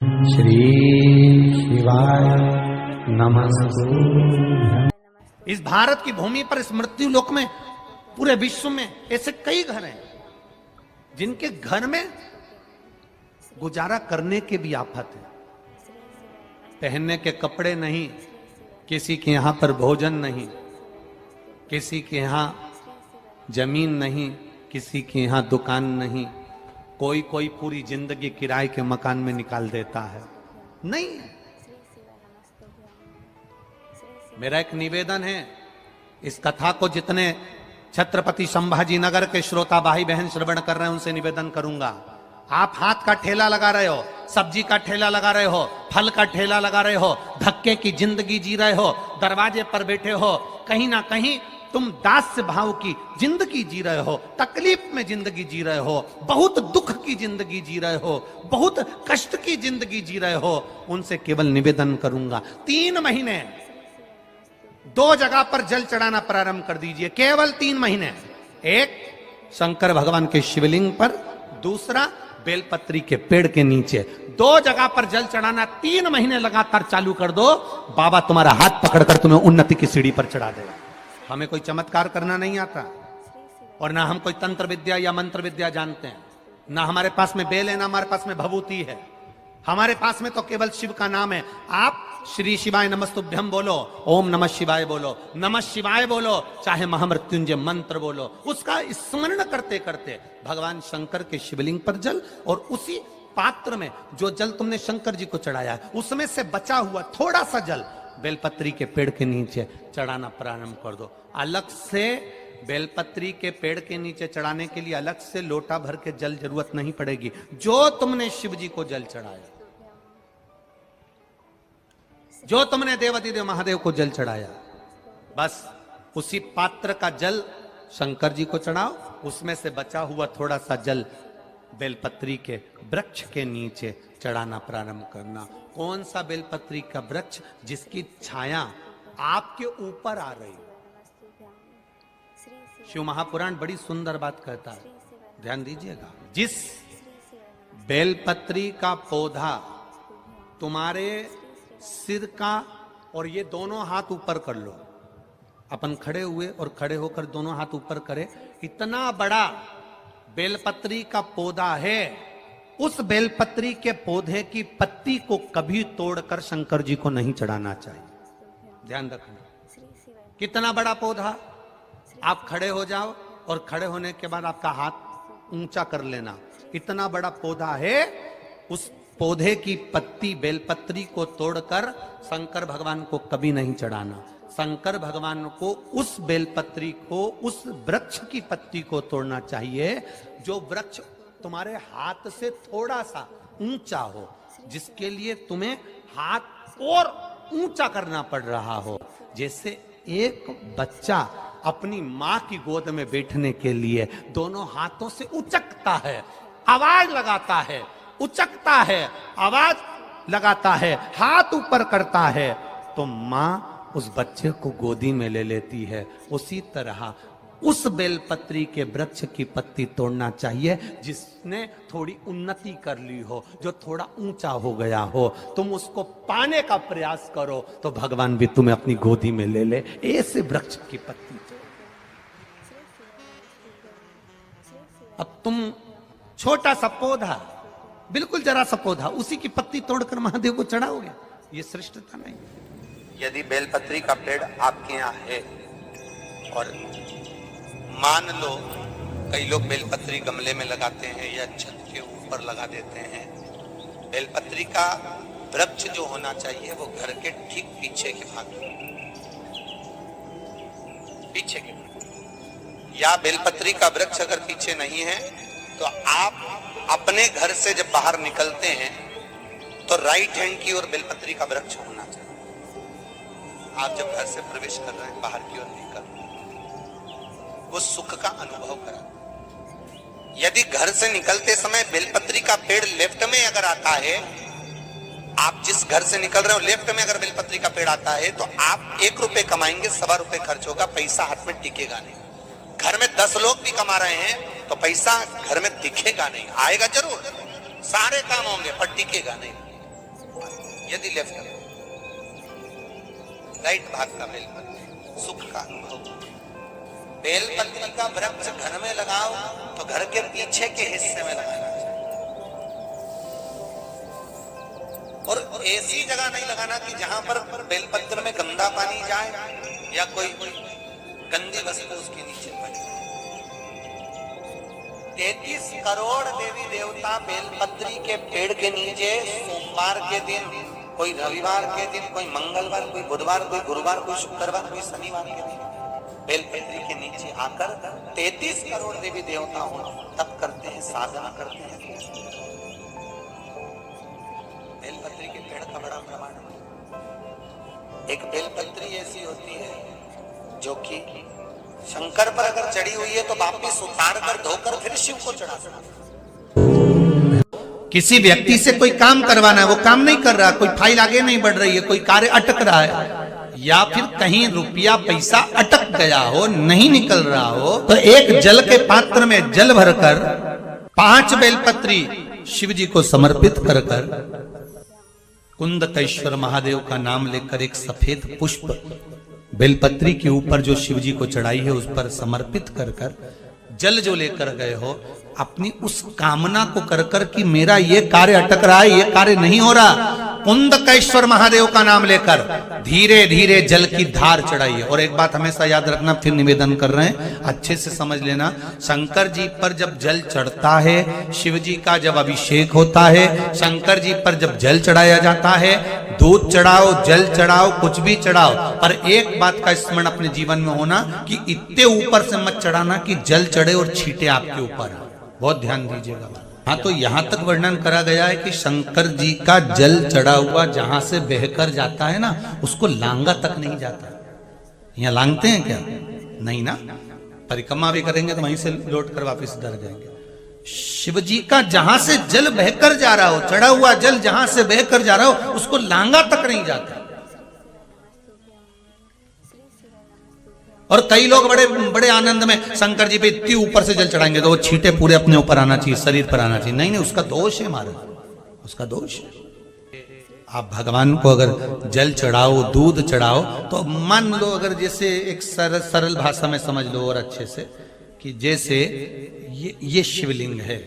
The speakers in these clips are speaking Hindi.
श्री शिवाय नमस्तुभ्यं। इस भारत की भूमि पर, इस मृत्यु लोक में, पूरे विश्व में ऐसे कई घर हैं जिनके घर में गुजारा करने के भी आफत है। पहनने के कपड़े नहीं, किसी के यहां पर भोजन नहीं, किसी के यहां जमीन नहीं, किसी के यहां दुकान नहीं, कोई कोई पूरी जिंदगी किराए के मकान में निकाल देता है। नहीं, मेरा एक निवेदन है, इस कथा को जितने छत्रपति संभाजी नगर के श्रोता भाई बहन श्रवण कर रहे हैं उनसे निवेदन करूंगा, आप हाथ का ठेला लगा रहे हो, सब्जी का ठेला लगा रहे हो, फल का ठेला लगा रहे हो, धक्के की जिंदगी जी रहे हो, दरवाजे पर बैठे हो, कहीं ना कहीं तुम दास्य भाव की जिंदगी जी रहे हो, तकलीफ में जिंदगी जी रहे हो, बहुत दुख की जिंदगी जी रहे हो, बहुत कष्ट की जिंदगी जी रहे हो, उनसे केवल निवेदन करूंगा 3 महीने 2 जगह पर जल चढ़ाना प्रारंभ कर दीजिए। केवल 3 महीने, एक शंकर भगवान के शिवलिंग पर, दूसरा बेलपत्री के पेड़ के नीचे, 2 जगह पर जल चढ़ाना 3 महीने लगातार चालू कर दो। बाबा तुम्हारा हाथ पकड़कर तुम्हें उन्नति की सीढ़ी पर चढ़ा देगा। हमें कोई चमत्कार करना नहीं आता और ना हम कोई तंत्र विद्या या मंत्र विद्या जानते हैं, ना हमारे पास में बेल है, ना हमारे पास में भभूति है, हमारे पास में तो केवल शिव का नाम है। आप श्री शिवाय नमस्तुभ्यम बोलो, ओम नमः शिवाय बोलो, नमः शिवाय बोलो, चाहे महामृत्युंजय मंत्र बोलो, उसका स्मरण करते करते भगवान शंकर के शिवलिंग पर जल, और उसी पात्र में जो जल तुमने शंकर जी को चढ़ाया है उसमें से बचा हुआ थोड़ा सा जल बेलपत्री के पेड़ के नीचे चढ़ाना प्रारंभ कर दो। अलग से बेलपत्री के पेड़ के नीचे चढ़ाने के लिए अलग से लोटा भर के जल जरूरत नहीं पड़ेगी। जो तुमने शिव जी को जल चढ़ाया, जो तुमने देवाधिदेव महादेव को जल चढ़ाया, बस उसी पात्र का जल शंकर जी को चढ़ाओ, उसमें से बचा हुआ थोड़ा सा जल बेलपत्री के वृक्ष के नीचे चढ़ाना प्रारंभ करना। कौन सा बेलपत्री का वृक्ष? जिसकी छाया आपके ऊपर आ रही। शिव महापुराण बड़ी सुंदर बात कहता है, ध्यान दीजिएगा। जिस बेलपत्री का पौधा तुम्हारे सिर का, और ये दोनों हाथ ऊपर कर लो, अपन खड़े हुए और खड़े होकर दोनों हाथ ऊपर करे, इतना बड़ा बेलपत्री का पौधा है, उस बेलपत्री के पौधे की पत्ती को कभी तोड़कर शंकर जी को नहीं चढ़ाना चाहिए। ध्यान रखना, कितना बड़ा पौधा। आप खड़े हो जाओ और खड़े होने के बाद आपका हाथ ऊंचा कर लेना, इतना बड़ा पौधा है, उस पौधे की पत्ती बेलपत्री को तोड़कर शंकर भगवान को कभी नहीं चढ़ाना। शंकर भगवान को उस बेलपत्री को, उस वृक्ष की पत्ती को तोड़ना चाहिए जो वृक्ष तुम्हारे हाथ से थोड़ा सा ऊंचा हो, जिसके लिए तुम्हें हाथ और ऊंचा करना पड़ रहा हो। जैसे एक बच्चा अपनी मां की गोद में बैठने के लिए दोनों हाथों से उचकता है, आवाज लगाता है, उचकता है, आवाज लगाता है, हाथ ऊपर करता है, तो मां उस बच्चे को गोदी में ले लेती है। उसी तरह उस बेलपत्री के वृक्ष की पत्ती तोड़ना चाहिए जिसने थोड़ी उन्नति कर ली हो, जो थोड़ा ऊंचा हो गया हो। तुम उसको पाने का प्रयास करो तो भगवान भी तुम्हें अपनी गोदी में ले ले। ऐसे वृक्ष की पत्ती। अब तुम छोटा सा पौधा, बिल्कुल जरा सा पौधा, उसी की पत्ती तोड़कर महादेव को चढ़ाओगे, ये श्रेष्ठता नहीं। यदि बेलपत्री का पेड़ आपके यहाँ है, और मान लो कई लोग बेलपत्री गमले में लगाते हैं या छत के ऊपर लगा देते हैं, बेलपत्री का वृक्ष जो होना चाहिए वो घर के ठीक पीछे के भाग में, पीछे के भाग। या बेलपत्री का वृक्ष अगर पीछे नहीं है तो आप अपने घर से जब बाहर निकलते हैं तो राइट हैंड की ओर बेलपत्री का वृक्ष होना चाहिए। आप जब घर से प्रवेश कर रहे हैं, बाहर की ओर निकल, वो सुख का अनुभव करें। यदि घर से निकलते समय बेलपत्री का पेड़ लेफ्ट में अगर आता है, आप जिस घर से निकल रहे हो लेफ्ट में अगर बेलपत्री का पेड़ आता है, तो आप 1 रुपए कमाएंगे, 1.25 रुपए खर्च होगा, पैसा हाथ में टिकेगा नहीं। घर में 10 लोग भी कमा रहे हैं तो पैसा घर में दिखेगा नहीं, आएगा जरूर, सारे काम होंगे पर टिकेगा नहीं। यदि लेफ्ट राइट भाग का बेलपत्र सुख का अनुभव। बेलपत्री का वृक्ष घर में लगाओ तो घर के पीछे के हिस्से में लगाना चाहिए, और ऐसी जगह नहीं लगाना कि जहां पर बेलपत्र में गंदा पानी जाए या कोई गंदी वस्तु उसके नीचे पड़े। 33 करोड़ देवी देवता बेलपत्री के पेड़ के नीचे सोमवार के दिन, कोई रविवार के दिन, कोई मंगलवार, कोई बुधवार, कोई गुरुवार, कोई शुक्रवार, कोई शनिवार के दिन बेलपत्री के नीचे आकर 33 करोड़ देवी देवता हो तप करते हैं, साधना करते हैं। बेलपत्री के पेड़ का बड़ा प्रमाण है। एक बेलपत्री ऐसी होती है जो कि शंकर पर अगर चढ़ी हुई है तो वापिस उतार कर धोकर फिर शिव को चढ़ा सकते। किसी व्यक्ति से कोई काम करवाना है, वो काम नहीं कर रहा, कोई फाइल आगे नहीं बढ़ रही है, कोई कार्य अटक रहा है, या फिर कहीं रुपया पैसा अटक गया हो, नहीं निकल रहा हो, तो एक जल के पात्र में जल भरकर 5 बेलपत्री शिव जी को समर्पित कर कुंदकेश्वर महादेव का नाम लेकर एक सफेद पुष्प बेलपत्री के ऊपर जो शिव जी को चढ़ाई है उस पर समर्पित कर जल जो लेकर गए हो, अपनी उस कामना को कर कि मेरा ये कार्य अटक रहा है, ये कार्य नहीं हो रहा, कुंदकेश्वर महादेव का नाम लेकर धीरे धीरे जल की धार चढ़ाइए। और एक बात हमेशा याद रखना, फिर निवेदन कर रहे हैं, अच्छे से समझ लेना, शंकर जी पर जब जल चढ़ता है, शिव जी का जब अभिषेक होता है, शंकर जी पर जब जल चढ़ाया जाता है, दूध चढ़ाओ, जल चढ़ाओ, कुछ भी चढ़ाओ, पर एक बात का स्मरण अपने जीवन में होना कि इतने ऊपर से मत चढ़ाना कि जल चढ़े और छींटे आपके ऊपर। बहुत ध्यान दीजिएगा। हाँ, तो यहां तक वर्णन करा गया है कि शंकर जी का जल चढ़ा हुआ जहां से बहकर जाता है ना, उसको लांगा तक नहीं जाता। यहाँ लांगते हैं क्या? नहीं ना, परिक्रमा भी करेंगे तो वहीं से लौट कर वापिस डर जाएंगे। शिव जी का जहां से जल बहकर जा रहा हो, चढ़ा हुआ जल जहां से बहकर जा रहा हो, उसको लांगा तक नहीं जाता। और कई लोग बड़े बड़े आनंद में शंकर जी पे इतनी ऊपर से जल चढ़ाएंगे तो वो छींटे पूरे अपने ऊपर आना चाहिए, शरीर पर आना चाहिए। नहीं नहीं, उसका दोष है महाराज, उसका दोष है। आप भगवान को अगर जल चढ़ाओ, दूध चढ़ाओ, तो मान लो अगर जैसे एक सरल भाषा में समझ लो और अच्छे से, कि जैसे ये शिवलिंग है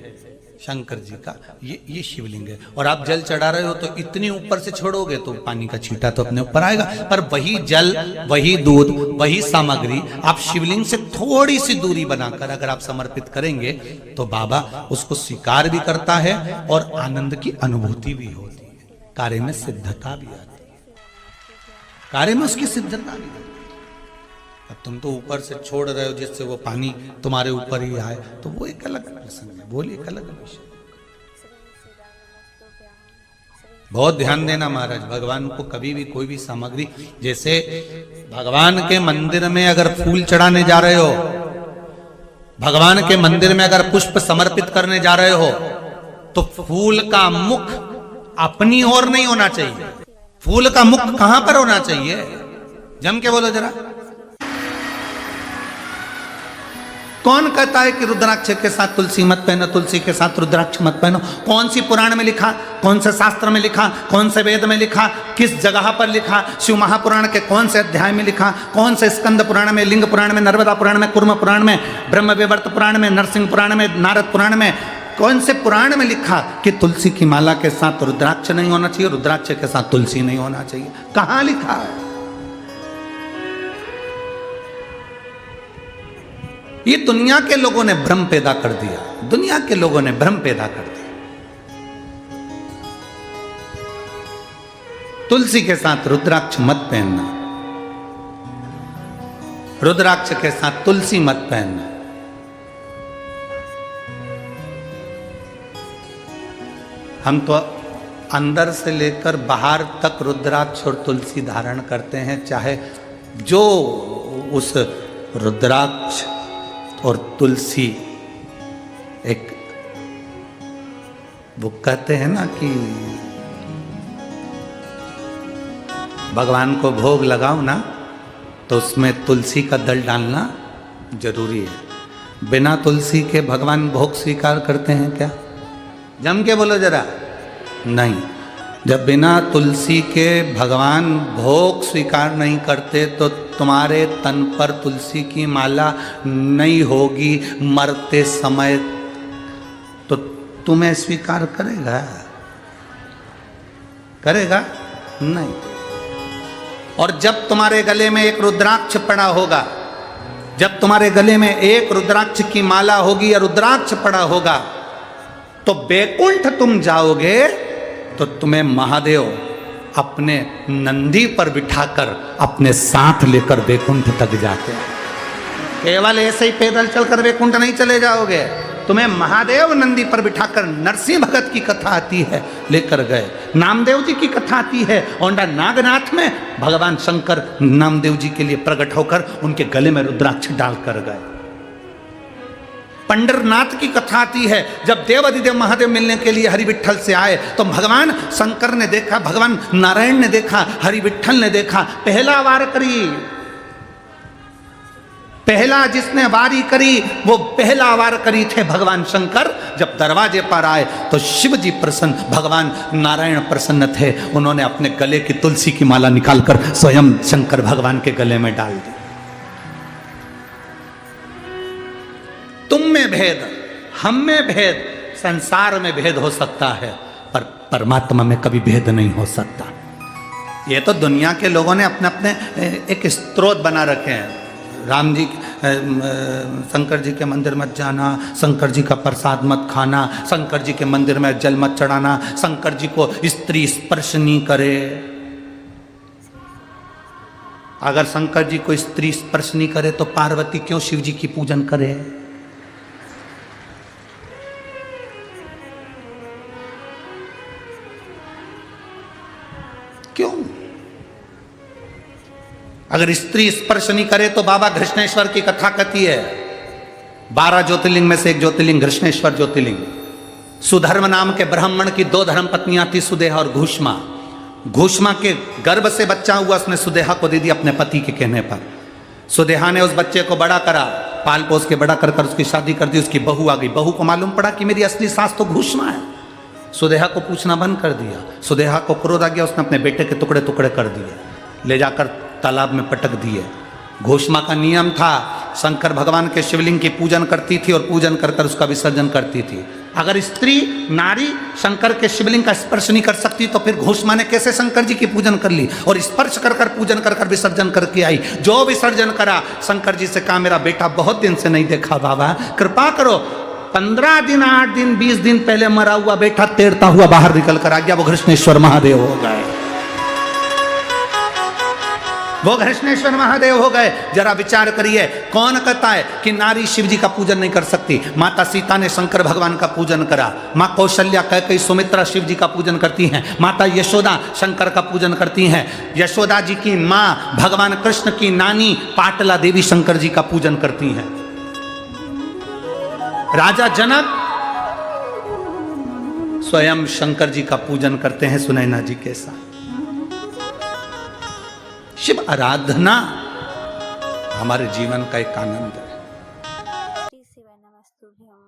शंकर जी का, ये शिवलिंग है, और आप जल चढ़ा रहे हो तो इतनी ऊपर से छोड़ोगे तो पानी का छींटा तो अपने ऊपर आएगा, पर वही जल, वही दूध, वही सामग्री आप शिवलिंग से थोड़ी सी दूरी बनाकर अगर आप समर्पित करेंगे तो बाबा उसको स्वीकार भी करता है और आनंद की अनुभूति भी होती है, कार्य में सिद्धता भी आती है, कार्य में उसकी सिद्धता भी आती है। अब तुम तो ऊपर से छोड़ रहे हो जिससे वो पानी तुम्हारे ऊपर ही आए, तो वो एक अलग प्रसंग है, बोलिए एक अलग विषय। बहुत ध्यान देना महाराज, भगवान को कभी भी कोई भी सामग्री, जैसे भगवान के मंदिर में अगर फूल चढ़ाने जा रहे हो, भगवान के मंदिर में अगर पुष्प समर्पित करने जा रहे हो, तो फूल का मुख अपनी ओर नहीं होना चाहिए। फूल का मुख कहां पर होना चाहिए? जम के बोलो जरा। कौन कहता है कि रुद्राक्ष के साथ तुलसी मत पहनो, तुलसी के साथ रुद्राक्ष मत पहनो? कौन सी पुराण में लिखा, कौन से शास्त्र में लिखा, कौन से वेद में लिखा, किस जगह पर लिखा, शिव महापुराण के कौन से अध्याय में लिखा, कौन से स्कंद पुराण में, लिंग पुराण में, नर्मदा पुराण में, कुर्म पुराण में, ब्रह्म विवर्त पुराण में, नरसिंह पुराण में, नारद पुराण में, कौन से पुराण में लिखा कि तुलसी की माला के साथ रुद्राक्ष नहीं होना चाहिए, रुद्राक्ष के साथ तुलसी नहीं होना चाहिए? कहां लिखा है? ये दुनिया के लोगों ने भ्रम पैदा कर दिया, दुनिया के लोगों ने भ्रम पैदा कर दिया। तुलसी के साथ रुद्राक्ष मत पहनना, रुद्राक्ष के साथ तुलसी मत पहनना। हम तो अंदर से लेकर बाहर तक रुद्राक्ष और तुलसी धारण करते हैं, चाहे जो उस रुद्राक्ष और तुलसी एक, वो कहते हैं ना कि भगवान को भोग लगाओ ना तो उसमें तुलसी का दल डालना जरूरी है। बिना तुलसी के भगवान भोग स्वीकार करते हैं क्या? जम के बोलो जरा। नहीं, जब बिना तुलसी के भगवान भोग स्वीकार नहीं करते तो तुम्हारे तन पर तुलसी की माला नहीं होगी मरते समय, तो तुम्हें स्वीकार करेगा? करेगा नहीं। और जब तुम्हारे गले में एक रुद्राक्ष पड़ा होगा, जब तुम्हारे गले में एक रुद्राक्ष की माला होगी या रुद्राक्ष पड़ा होगा, तो बैकुंठ तुम जाओगे तो तुम्हें महादेव अपने नंदी पर बिठाकर अपने साथ लेकर बैकुंठ तक जाते हैं। केवल ऐसे ही पैदल चलकर बैकुंठ नहीं चले जाओगे, तुम्हें महादेव नंदी पर बिठाकर, नरसिंह भगत की कथा आती है लेकर गए, नामदेव जी की कथा आती है, औंढा नागनाथ में भगवान शंकर नामदेव जी के लिए प्रकट होकर उनके गले में रुद्राक्ष डालकर गए। पंडरनाथ की कथा आती है, जब देवाधिदेव महादेव मिलने के लिए हरि विठ्ठल से आए तो भगवान शंकर ने देखा, भगवान नारायण ने देखा, हरि विठ्ठल ने देखा, पहला वार करी, पहला जिसने वारी करी वो पहला वार करी थे भगवान शंकर। जब दरवाजे पर आए तो शिव जी प्रसन्न, भगवान नारायण प्रसन्न थे, उन्होंने अपने गले की तुलसी की माला निकालकर स्वयं शंकर भगवान के गले में डाल दी। तुम में भेद, हम में भेद, संसार में भेद हो सकता है, पर परमात्मा में कभी भेद नहीं हो सकता। ये तो दुनिया के लोगों ने अपने अपने एक स्त्रोत बना रखे हैं। राम जी, शंकर जी के मंदिर मत जाना, शंकर जी का प्रसाद मत खाना, शंकर जी के मंदिर में जल मत चढ़ाना, शंकर जी को स्त्री स्पर्श नहीं करे। अगर शंकर जी को स्त्री स्पर्श नहीं करे तो पार्वती क्यों शिव जी की पूजन करे? क्यों? अगर स्त्री स्पर्श नहीं करे तो बाबा घृष्णेश्वर की कथा कहती है, 12 ज्योतिर्लिंग में से एक ज्योतिर्लिंग घृष्णेश्वर ज्योतिर्लिंग। सुधर्म नाम के ब्राह्मण की 2 धर्म पत्नियां थी, सुदेहा और घूष्मा। घूष्मा के गर्भ से बच्चा हुआ, उसने सुदेहा को दे दी अपने पति के कहने पर। सुदेहा ने उस बच्चे को बड़ा करा, पाल पोस के बड़ा कर उसकी शादी कर दी। उसकी बहू आ गई, बहू को मालूम पड़ा कि मेरी असली सास तो घूष्मा है। सुदेहा को पूछना बंद कर दिया। सुदेहा को क्रोध आ गया, उसने अपने बेटे के टुकड़े टुकड़े कर दिए, ले जाकर तालाब में पटक दिए। घोषमा का नियम था, शंकर भगवान के शिवलिंग की पूजन करती थी और पूजन कर कर उसका विसर्जन करती थी। अगर स्त्री नारी शंकर के शिवलिंग का स्पर्श नहीं कर सकती तो फिर घोषमा ने कैसे शंकर जी की पूजन कर ली और स्पर्श कर कर पूजन कर कर विसर्जन करके आई। जो विसर्जन करा, शंकर जी से कहा मेरा बेटा बहुत दिन से नहीं देखा, बाबा कृपा करो। 15 दिन 8 दिन 20 दिन पहले मरा हुआ बेटा तैरता हुआ बाहर निकल कर आ गया, वो घृष्णेश्वर महादेव हो गए। वो घृष्णेश्वर महादेव हो गए। जरा विचार करिए, कौन कहता है कि नारी शिव जी का पूजन नहीं कर सकती? माता सीता ने शंकर भगवान का पूजन करा, माँ कौशल्या कैकेयी सुमित्रा शिव जी का पूजन करती हैं, माता यशोदा शंकर का पूजन करती हैं, यशोदा जी की माँ भगवान कृष्ण की नानी पाटला देवी शंकर जी का पूजन करती हैं। राजा जनक स्वयं शंकर जी का पूजन करते हैं सुनैना जी के साथ। शिव आराधना हमारे जीवन का एक आनंद है। श्री शिवाय नमस्तुभ्यं,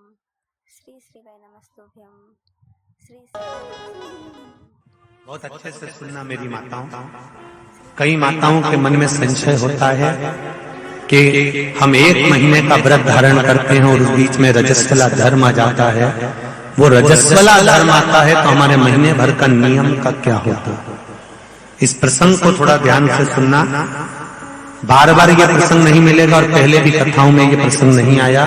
श्री शिवाय नमस्तुभ्यं, श्री बहुत अच्छे से सुनना मेरी माताओं। कई माताओं के मन में संशय होता है कि हम 1 महीने का व्रत धारण करते हैं और उस बीच में रजस्वला धर्म आ जाता है। वो रजस्वला धर्म आता है तो हमारे महीने भर का नियम का क्या होता है? इस प्रसंग को थोड़ा ध्यान से सुनना। बार बार ये प्रसंग नहीं मिलेगा और पहले भी कथाओं में ये प्रसंग नहीं आया।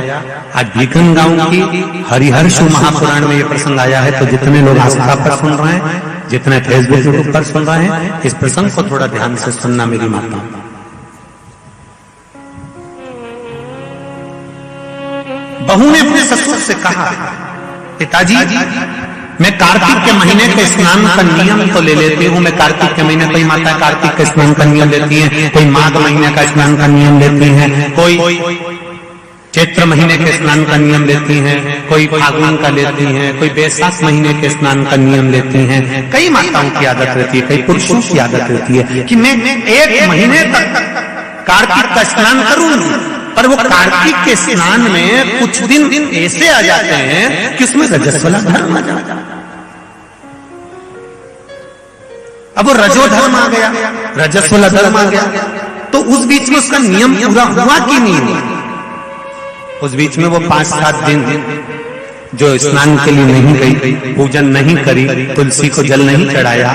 आज भीखन गांव की हरिहर्ष महापुराण में ये प्रसंग आया है। तो जितने लोग आस्था पर सुन रहे हैं, जितने फेसबुक पर सुन रहे हैं, इस प्रसंग को थोड़ा ध्यान से सुनना मेरी माता। बहू ने अपने ससुर से कहा, पिताजी मैं कार्तिक के महीने के स्नान का नियम तो ले लेती हूँ। मैं कार्तिक के महीने, कोई माता कार्तिक के स्नान का नियम लेती है, कोई माघ महीने का स्नान का नियम लेती है, कोई चैत्र महीने के स्नान का नियम लेती हैं, कोई फागुन का लेती हैं, कोई बैसाख महीने के स्नान का नियम लेती हैं। कई माताओं की आदत रहती है, कई पुरुषों की आदत रहती है कि मैं 1 महीने तक कार्तिक का स्नान करूंगी। पर वो कार्तिक के स्नान में कुछ दिन ऐसे आ जाते हैं कि उसमें रजस्वला धर्म आ जाता है। अब वो रजो धर्म आ गया, रजस वाला धर्म आ गया, तो उस बीच में उसका नियम पूरा हुआ कि नहीं हुआ? उस बीच में वो 5-7 दिन जो स्नान के लिए नहीं गई, पूजन नहीं करी, तुलसी को जल नहीं चढ़ाया,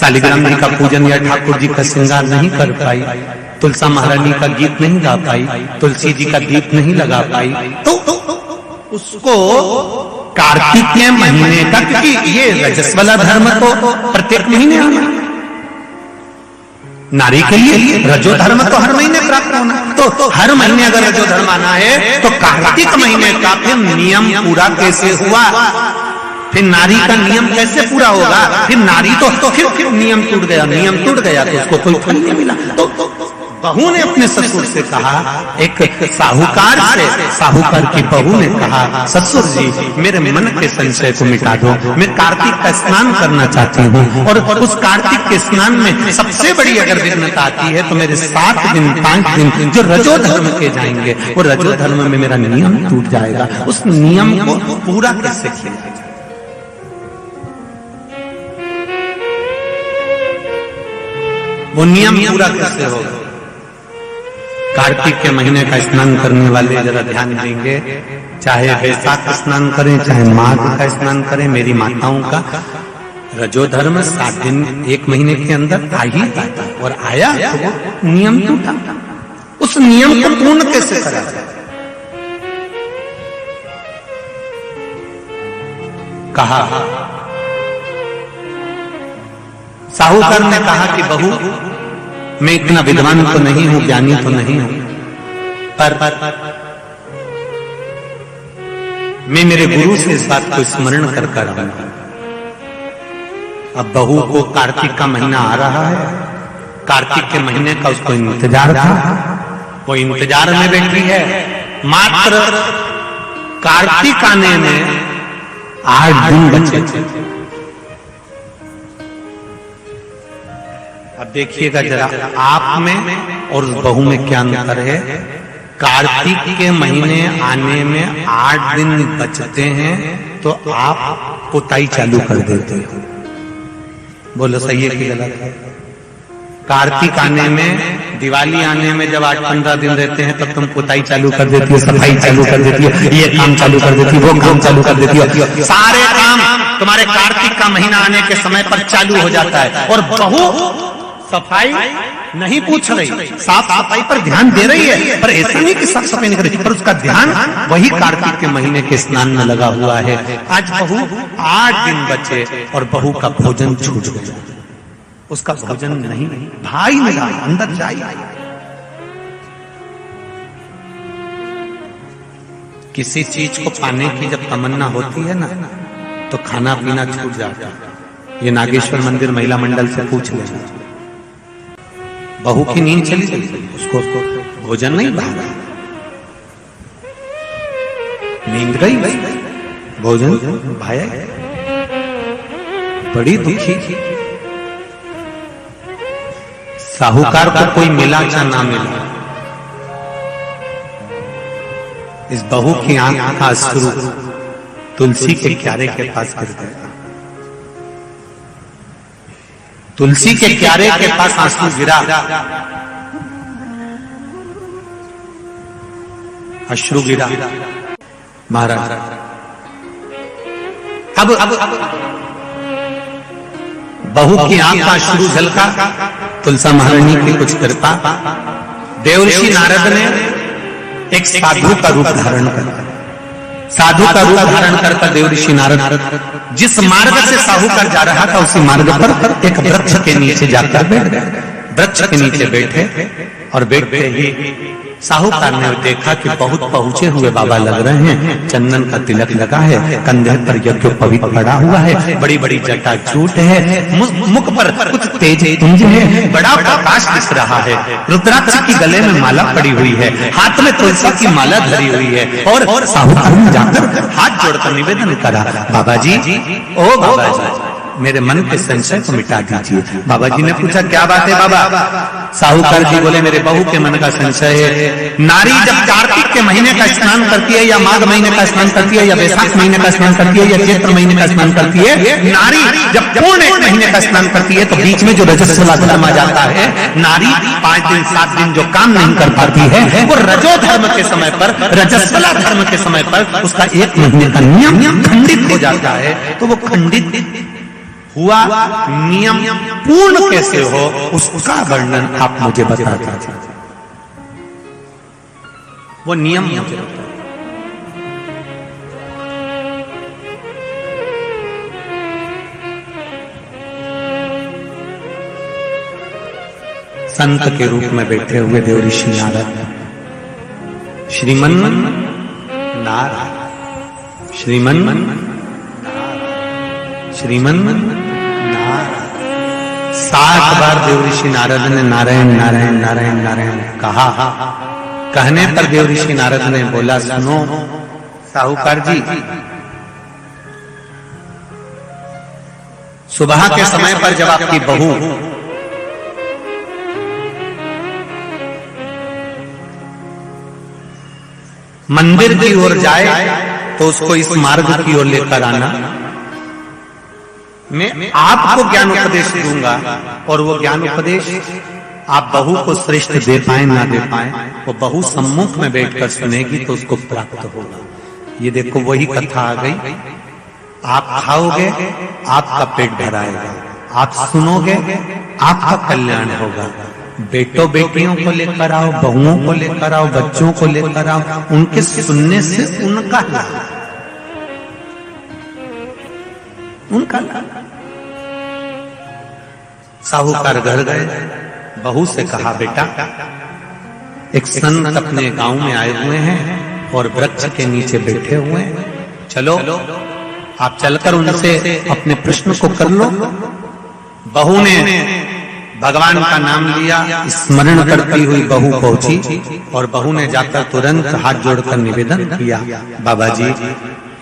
शालिग्राम जी का पूजन या ठाकुर जी का श्रृंगार नहीं कर पाई, तुलसा महारानी का गीत नहीं गा पाई, तुलसी जी का दीप नहीं लगा पाई, तो उसको कार्तिक के महीने का, क्योंकि ये रजस वाला धर्म तो प्रत्येक महीने आना, नारी के लिए रजो धर्म तो हर महीने प्राप्त होना, तो हर महीने अगर रजो धर्म आना है तो कार्तिक महीने का फिर नियम पूरा कैसे हुआ? फिर नारी का नियम कैसे पूरा होगा? फिर नारी तो फिर नियम टूट गया, नियम टूट गया तो उसको कोई फल नहीं मिला। तो बहू ने अपने ससुर से कहा, एक साहूकार से, साहूकार की बहू ने कहा, ससुर जी मेरे मन के संशय को मिटा दो, मैं कार्तिक का स्नान करना चाहती हूँ, और उस कार्तिक के स्नान में सबसे बड़ी अगर विघ्नता आती है तो मेरे 7 दिन 5 दिन जो रजो धर्म के जाएंगे, वो रजो धर्म में मेरा नियम टूट जाएगा, उस नियम को पूरा कैसे किया? वो नियम पूरा कैसे होगा? कार्तिक के महीने का स्नान करने वाले जरा ध्यान देंगे, चाहे वैशाख स्नान करें, चाहे माघ का स्नान करें, मेरी माताओं का रजो धर्म 7 दिन 1 महीने के अंदर आ ही जाता, और आया तो वो नियम टूटा। उस नियम को पूर्ण कैसे करा जाए? कहा, साहूकार ने कहा कि बहू मैं इतना विद्वान तो नहीं हूं, ज्ञानी तो नहीं हूं, पर मैं मेरे गुरु से इस बात को स्मरण कर आऊंगा। अब बहू को कार्तिक का महीना आ रहा है, कार्तिक के महीने का उसको इंतजार था, वो इंतजार में बैठी है, मात्र कार्तिक आने में 8 दिन बचे थे। अब देखिएगा जरा आप में और बहू में क्या अंतर है। कार्तिक के महीने आने में 8 दिन बचते हैं तो आप पुताई चालू कर देते हो। बोलो सही है कि गलत है? कार्तिक आने में, दिवाली आने में जब 8-15 दिन रहते हैं तब तुम पुताई चालू कर देती हो, सफाई चालू कर देती हो, ये काम चालू कर देती हो, वो काम चालू कर देती हो, सारे काम तुम्हारे कार्तिक का महीना आने के समय पर चालू हो जाता है। और बहू सफाई नहीं पूछ रही, साफ सफाई पर ध्यान दे रही है, पर ऐसा नहीं कि साफ सफाई नहीं कर रही, पर उसका ध्यान वही कार्तिक के महीने के स्नान में लगा हुआ है। आज बहू 8 दिन बचे और बहू का भोजन छूट गया, उसका भोजन नहीं, भाई मिला अंदर जाए। किसी चीज को पाने की जब तमन्ना होती है ना, तो खाना पीना छूट जाता है। ये नागेश्वर मंदिर महिला मंडल से पूछ लेना, बहू की नींद चली गई, उसको भोजन नहीं भागा, नींद गई, भोजन भाया, बड़ी दुखी। साहूकार को कोई मिला या ना मिला, इस बहू की आंख का अश्रु तुलसी के क्यारे के पास गिर गया। तुलसी के क्यारे के पास आंसू गिरा, अश्रु गिरा। महाराज अब बहू की आंख का अश्रु झलका, तुलसा महारानी की कुछ कृपा, देवर्षि नारद ने एक साधु का रूप धारण कर, साधु का रूप धारण करता देवर्षि नारद जिस मार्ग से साहूकार जा रहा था उसी मार्ग पर एक वृक्ष के नीचे जाकर बैठ गए। वृक्ष के नीचे बैठे और बैठते ही साहूकार ने देखा कि बहुत पहुंचे हुए बाबा लग रहे हैं, चंदन का तिलक लगा है, कंधे पर यज्ञोपवीत पड़ा हुआ है, बड़ी बड़ी जटा जूट है, मुख पर कुछ तेज पुंज है, बड़ा प्रकाश दिख रहा है, रुद्राक्ष की गले में माला पड़ी हुई है, हाथ में तुलसी की माला धरी हुई है। और साहूकार ने जाकर हाथ जोड़कर निवेदन करा, बाबा जी, ओ बाबा जी, मेरे मन के संशय को मिटा दीजिए। बाबा जी ने पूछा क्या बात है बाबा? साहूकार जी बोले मेरे बहू के मन का संशय है। नारी जब कार्तिक के महीने का स्नान करती है या माघ महीने का स्नान करती है या वैशाख महीने का स्नान करती है या चैत्र महीने का स्नान करती है, नारी जब पूर्ण एक महीने का स्नान करती है तो बीच में जो रजस्वला धर्म आ जाता है, नारी 5 दिन 7 दिन जो काम नहीं कर पाती है वो रजो धर्म के समय पर, रजस्वला धर्म के समय पर उसका 1 महीने का नियम खंडित हो जाता है। तो वो खंडित हुआ नियम पूर्ण कैसे हो उसका वर्णन आप मुझे बता दीजिए। वो नियम मुझे बताइए। संत के रूप में बैठे हुए देव ऋषि नारद, श्रीमन नारायण, श्रीमन श्रीमन नारायण 7 बार देव ऋषि नारद ने नारायण नारायण नारायण नारायण कहा। कहने पर देव ऋषि नारद ने बोला सुनो साहूकार जी, सुबह के समय पर जब आपकी बहू मंदिर की ओर जाए तो उसको इस मार्ग की ओर लेकर आना। मैं आपको ज्ञान उपदेश दूंगा और वो ज्ञान उपदेश आप बहू को श्रेष्ठ दे पाए ना दे पाए, वो बहू सम्मुख में बैठकर सुनेगी तो उसको प्राप्त होगा। ये देखो वही कथा आ गई। आप खाओगे आपका पेट भराएगा, आप सुनोगे आपका कल्याण होगा। बेटों बेटियों को लेकर आओ, बहुओं को लेकर आओ, बच्चों को लेकर आओ, उनके सुनने से उनका लाभ, उनका लाभ। साहूकार घर गए, बहू से कहा बेटा एक संत अपने गांव में आए हुए हैं और वृक्ष के नीचे बैठे हुए हैं, चलो आप चलकर उनसे अपने प्रश्न को कर लो। बहू ने भगवान का नाम लिया, स्मरण करती हुई बहू पहुंची और बहू ने जाकर तुरंत हाथ जोड़कर निवेदन किया, बाबा जी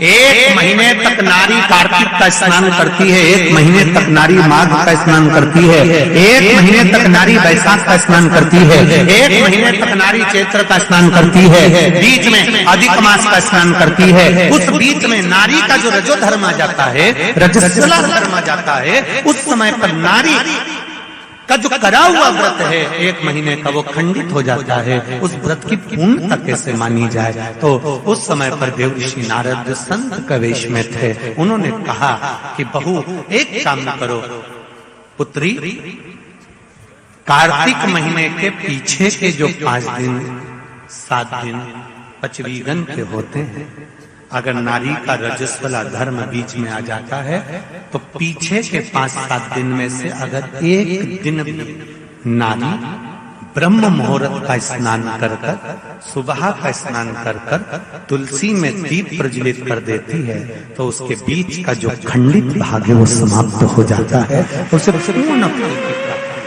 1 महीने तक नारी कार्तिक का स्नान करती है, 1 महीने तक नारी माघ का स्नान करती है, 1 महीने तक नारी वैशाख का स्नान करती है, 1 महीने तक नारी चैत्र का स्नान करती है, बीच में अधिक मास का स्नान करती है। उस बीच में नारी का जो रजो धर्म आ जाता है, रजस्वला धर्म आ जाता है, उस समय पर नारी का जो करा हुआ व्रत है 1 महीने का वो खंडित हो जाता है। उस व्रत की पूर्णता कैसे मानी जाए? तो उस समय पर देव ऋषि नारद जो संत के वेश में थे, उन्होंने कहा कि बहू एक काम करो पुत्री, कार्तिक महीने के पीछे के जो 5 दिन 7 दिन पचवीगन के होते हैं, अगर नारी का रजस्वला धर्म बीच में आ जाता है तो पीछे के 5-7 दिन में से अगर 1 दिन भी नारी ब्रह्म मुहूर्त का स्नान कर कर, सुबह का स्नान कर कर तुलसी में दीप प्रज्वलित कर देती है तो उसके बीच का जो खंडित भाग है वो समाप्त हो जाता है, उसे पूर्ण फल की प्राप्ति।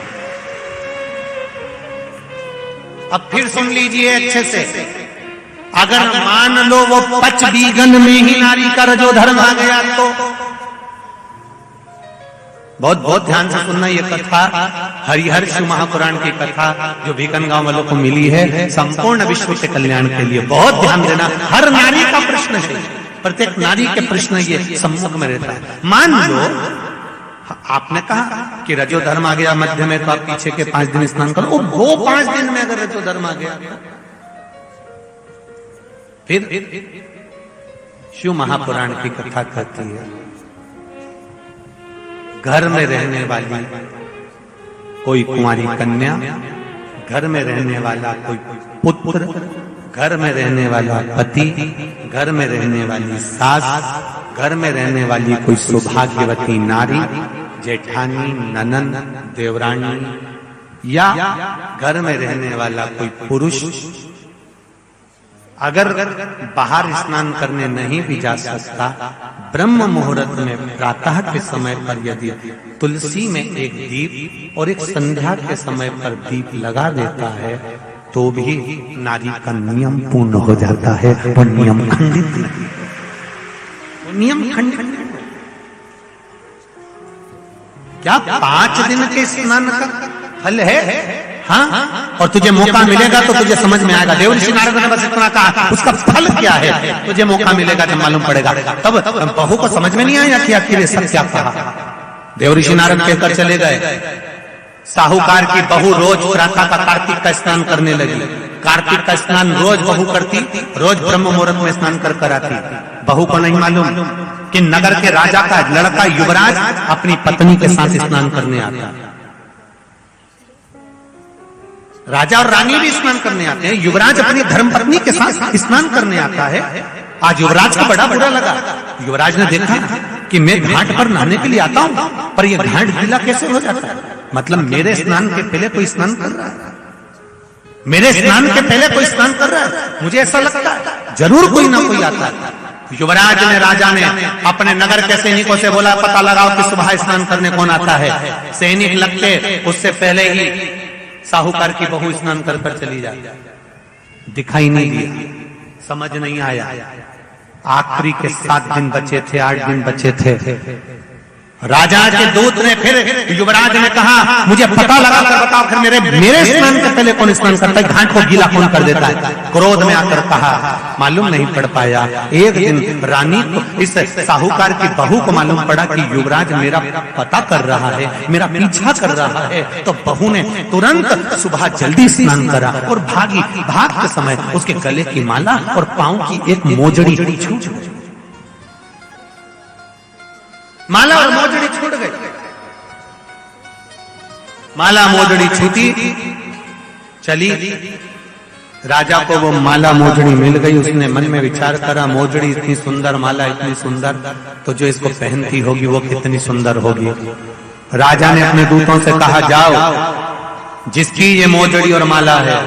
अब फिर सुन लीजिए अच्छे से, अगर मान लो वो पचवीगन में ही नारी का रजो धर्म आ गया तो बहुत बहुत ध्यान से सुनना। ये कथा हरिहर शिव महापुराण की कथा जो भीकन गांव वालों को मिली है, संपूर्ण विश्व के कल्याण के लिए बहुत ध्यान देना। हर नारी का प्रश्न है, प्रत्येक नारी के प्रश्न ये सम्मुख में रहता है। मान लो आपने कहा कि रजो धर्म आ गया मध्य में तो आप पीछे के 5 दिन स्नान करो, वो 5 दिन में अगर रजो धर्म आ गया फिर शिव महापुराण की कथा कहती है, घर में रहने वाली कोई कुंवारी कन्या, घर में रहने वाला कोई पुत्र, घर में रहने वाला पति, घर में रहने वाली सास, घर में रहने वाली कोई सौभाग्यवती नारी, जेठानी, ननन, देवरानी या घर में रहने वाला कोई पुरुष अगर बाहर स्नान करने नहीं भी जा सकता, ब्रह्म मुहूर्त में प्रातः के समय पर यदि तुलसी में एक दीप और एक संध्या के समय पर दीप लगा देता है तो भी नारी का नियम पूर्ण हो जाता है, वो नियम खंडित नहीं, वो नियम खंडित। क्या 5 दिन के स्नान का फल है? हाँ, और तुझे मौका मिलेगा तो तुझे समझ में आएगा। देवर्षि नारद ने बस इतना कहा, उसका फल क्या है तुझे मौका मिलेगा जब मालूम पड़ेगा। तब बहू को समझ में नहीं आया कि आखिर ये सब क्या कहा। देवर्षि नारद कहकर चले गए। साहूकार की बहू रोज प्रातः का कार्तिक का स्नान करने लगी। कार्तिक का स्नान रोज बहू करती, रोज ब्रह्म मुहूर्त में स्नान कर आती। बहू को नहीं मालूम कि नगर के राजा का लड़का युवराज अपनी पत्नी के साथ स्नान करने आता है। राजा और रानी भी स्नान करने आते हैं, युवराज अपनी धर्मपत्नी के साथ स्नान करने आता है। आज युवराज को बड़ा बुरा लगा। युवराज ने देखा कि मैं घाट पर नहाने के लिए आता हूं, पर यह घाट गीला कैसे हो जाता है? मतलब मेरे स्नान के पहले कोई स्नान कर रहा है, मेरे स्नान के पहले कोई स्नान कर रहा है। मुझे ऐसा लगता है जरूर कोई ना कोई आता है। युवराज ने, राजा ने अपने नगर के सैनिकों से बोला, पता लगाओ कि सुबह स्नान करने कौन आता है। सैनिक लगते उससे पहले ही साहूकार की बहू स्नान कर चली जाती। दिखाई नहीं दिया, समझ नहीं आया। आखिरी के 7 दिन बचे थे, 8 दिन बचे थे। राजा के दूत ने फिर युवराज ने कहा, मुझे पता लगा कर बताओ फिर मेरे स्नान के पहले कौन स्नान करता है, घाट को गीला कौन कर देता है। क्रोध में आकर कहा, मालूम नहीं पड़ पाया। एक दिन रानी को, इस साहूकार की बहू को मालूम पड़ा कि युवराज मेरा पता कर रहा है, मेरा पीछा कर रहा है। तो बहू ने तुरंत सुबह जल्दी स्नान करा और भागी। भागते समय उसके गले की माला और पांव की एक मोजड़ी छूट गई। माला और मोजड़ी छूट गई। माला मोजड़ी छूटी, चली। राजा को वो माला मोजड़ी मिल गई। उसने मन में विचार करा, मोजड़ी इतनी सुंदर, माला इतनी सुंदर, तो जो इसको पहनती होगी वो कितनी सुंदर होगी। राजा ने अपने दूतों से कहा, जाओ, जिसकी ये मोजड़ी और माला है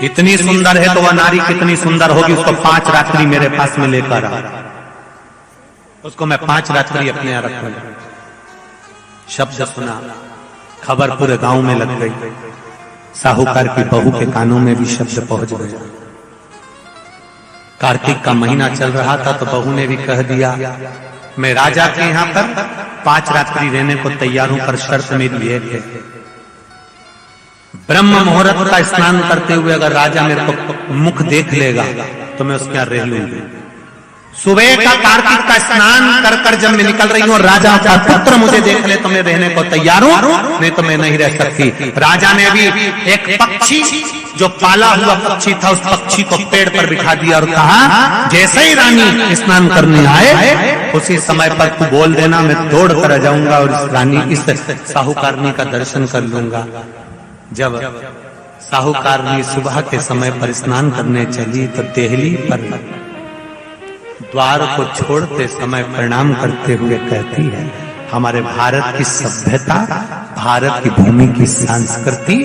इतनी सुंदर है तो वह नारी कितनी सुंदर होगी, उसको 5 रात्रि मेरे पास में लेकर आ। उसको मैं 5 रात्रि अपने यहां रखूंगा। शब्द सुना, खबर पूरे गांव में लग गई। साहूकार की बहू के कानों में भी शब्द पहुंच गया। कार्तिक का महीना चल रहा था तो बहू ने भी कह दिया, मैं राजा के यहां पर 5 रात्रि रहने को तैयार हूं, पर शर्त मेरी एक है, ब्रह्म मुहूर्त का स्नान करते हुए अगर राजा मेरे को मुख देख लेगा तो मैं उसके यहां रह लूंगी। सुबह का कार्तिक का स्नान कर कर जब मैं निकल रही हूं और राजा का पुत्र मुझे देख ले तो मैं रहने को तैयार हूं, नहीं तो मैं नहीं रह सकती। राजा ने भी एक पक्षी, जो पाला हुआ पक्षी था, उस पक्षी को पेड़ पर बिठा दिया और कहा, जैसे ही रानी स्नान करने आए उसी समय पर तू बोल देना, मैं दौड़ कर आ जाऊंगा और इस रानी, इस साहूकारनी का दर्शन कर लूंगा। जब साहूकारनी सुबह के समय पर स्नान करने चली तो देहली पर द्वार को छोड़ते समय प्रणाम करते हुए कहती है, हमारे भारत की सभ्यता, भारत की भूमि की संस्कृति,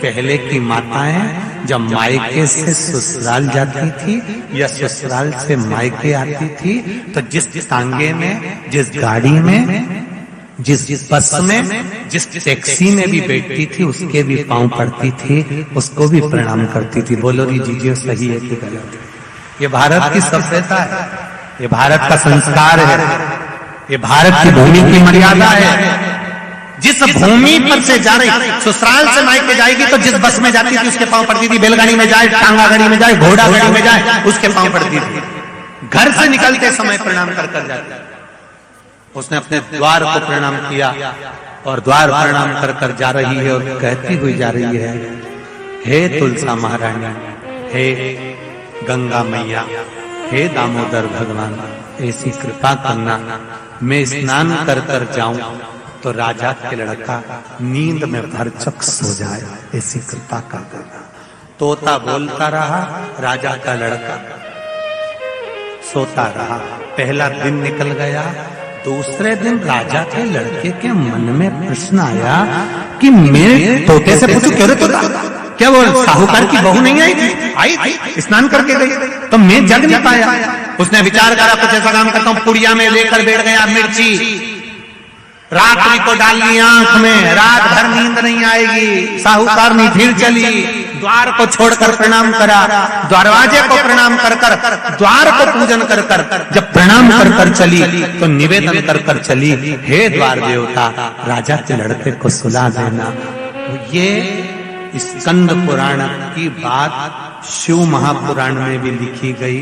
पहले की माताएं जब मायके से ससुराल जाती थी या ससुराल से मायके आती थी तो जिस तांगे में, जिस गाड़ी में, जिस बस में, जिस टैक्सी में भी बैठती थी उसके भी पांव पड़ती थी, उसको भी प्रणाम करती थी। बोलो री जीजिए, सही है कि गलत? ये भारत की सभ्यता है, ये भारत का संस्कार है, ये भारत की भूमि की मर्यादा है। जिस भूमि पर से जा रही, ससुराल से मायके जाएगी तो जिस बस में जाती थी उसके पांव पड़ती थी, बैलगाड़ी में जाए, टांगा गाड़ी में जाए, घोड़ा गाड़ी में जाए, उसके पांव पड़ती थी। घर से निकलते समय प्रणाम कर कर जाती। उसने अपने द्वार को प्रणाम किया और द्वार प्रणाम कर कर जा रही है और कहती हुई जा रही है, हे तुलसा महारानी, हे गंगा मैया, हे दामोदर भगवान, ऐसी कृपा करना मैं स्नान कर कर जाऊं तो राजा के लड़का नींद में भरचक सो जाए, ऐसी कृपा कर देना। तोता बोलता रहा, राजा का लड़का सोता रहा। पहला दिन निकल गया। दूसरे दिन राजा के लड़के के मन में प्रश्न आया कि मैं तोते से पूछूं, क्यों रे तोता, क्या वो साहूकार की बहू नहीं आई थी? आई थी, स्नान करके गई, तो मैं जग नहीं पाया। उसने विचार करा, कुछ ऐसा काम करता हूं, पुड़िया में लेकर बैठ गया मिर्ची, रात्रि को डाल ली आंख में, रात भर नींद नहीं आएगी। साहूकारनी फिर चली, द्वार को छोड़कर प्रणाम करा, दरवाजे को प्रणाम कर कर, द्वार को पूजन कर कर, जब प्रणाम कर कर चली तो निवेदन कर कर चली, हे द्वार देवता राजा के लड़के को सुला देना। तो ये स्कंद पुराण की बात शिव महापुराण में भी लिखी गई।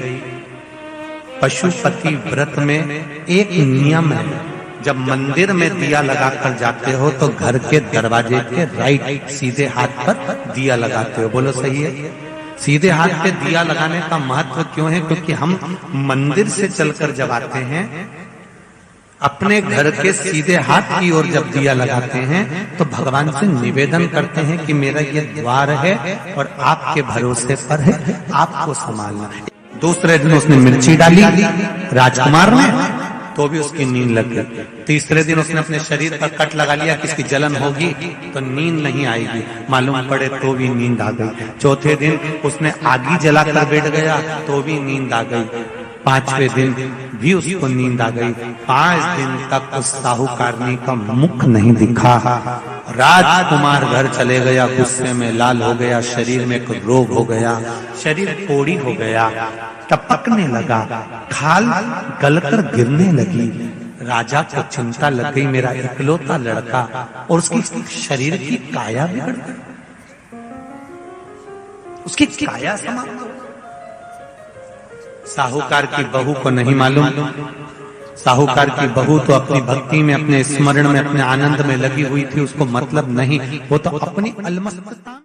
पशुपति व्रत में एक नियम है, जब मंदिर में दिया लगाकर जाते हो तो घर के दरवाजे के राइट सीधे हाथ पर दिया लगाते हो। बोलो सही है? सीधे हाथ पे दिया लगाने का महत्व क्यों है? क्योंकि हम मंदिर से चलकर जब आते हैं, अपने घर के सीधे हाथ की ओर जब दिया लगाते हैं तो भगवान से निवेदन करते हैं कि मेरा ये द्वार है और आपके भरोसे पर है, आपको संभालना है। दूसरे दिन उसने मिर्ची डाली राजकुमार ने, तो भी उसकी नींद लग गई। तीसरे दिन उसने अपने शरीर पर कट लगा लिया कि इसकी जलन होगी तो नींद नहीं आएगी, मालूम पड़े तो भी नींद आ गई। चौथे दिन उसने आगी जलाकर बैठ गया तो भी नींद आ गई। पांचवें दिन भी उसको नींद आ गई। 5 दिन तक उस साहूकारनी का मुख नहीं दिखा। राजकुमार घर चले गया, गुस्से में लाल हो गया, शरीर में कोई रोग हो गया, शरीर पोड़ी हो गया, टपकने लगा, खाल गलकर गिरने लगी। राजा को चिंता लग गई, मेरा इकलौता लड़का, और उसकी शरीर की काया बिगड़ गई, उसकी काया समाप्त हो। साहूकार की बहू को नहीं मालूम, साहूकार की बहू तो अपनी भक्ति में, अपने स्मरण में, अपने आनंद में लगी हुई थी, उसको मतलब नहीं, वो तो अपनी अलमस्तता